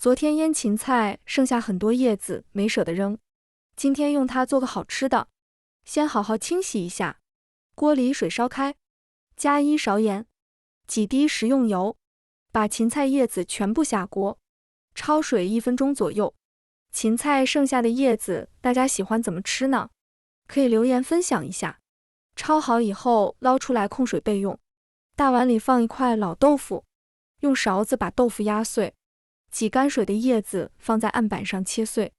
昨天腌芹菜剩下很多叶子，没舍得扔，今天用它做个好吃的。先好好清洗一下，锅里水烧开，加1勺盐，几滴食用油，把芹菜叶子全部下锅，焯水1分钟左右。芹菜剩下的叶子，大家喜欢怎么吃呢？可以留言分享一下。焯好以后捞出来控水备用。大碗里放1块老豆腐，用勺子把豆腐压碎，挤干水的叶子放在案板上切碎，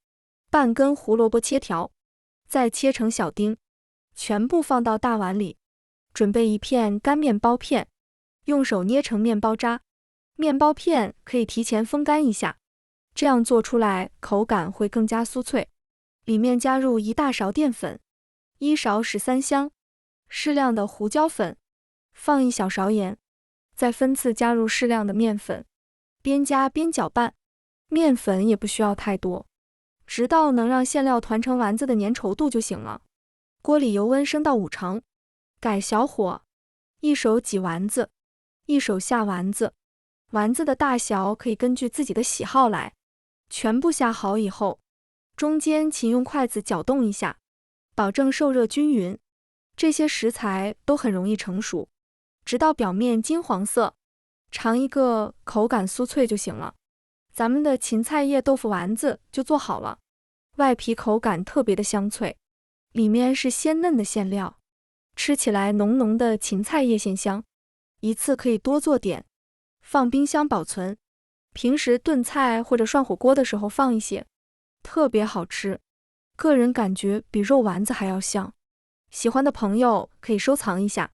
半根胡萝卜切条，再切成小丁，全部放到大碗里。准备1片干面包片，用手捏成面包渣。面包片可以提前风干一下，这样做出来口感会更加酥脆。里面加入1大勺淀粉，1勺13香，适量的胡椒粉，放1小勺盐，再分次加入适量的面粉，边加边搅拌。面粉也不需要太多，直到能让馅料团成丸子的粘稠度就行了。锅里油温升到5成，改小火，一手挤丸子，一手下丸子。丸子的大小可以根据自己的喜好来。全部下好以后，中间请用筷子搅动一下，保证受热均匀。这些食材都很容易成熟，直到表面金黄色，尝一个口感酥脆就行了。咱们的芹菜叶豆腐丸子就做好了，外皮口感特别的香脆，里面是鲜嫩的馅料，吃起来浓浓的芹菜叶馅香。一次可以多做点，放冰箱保存，平时炖菜或者涮火锅的时候放一些，特别好吃。个人感觉比肉丸子还要香，喜欢的朋友可以收藏一下。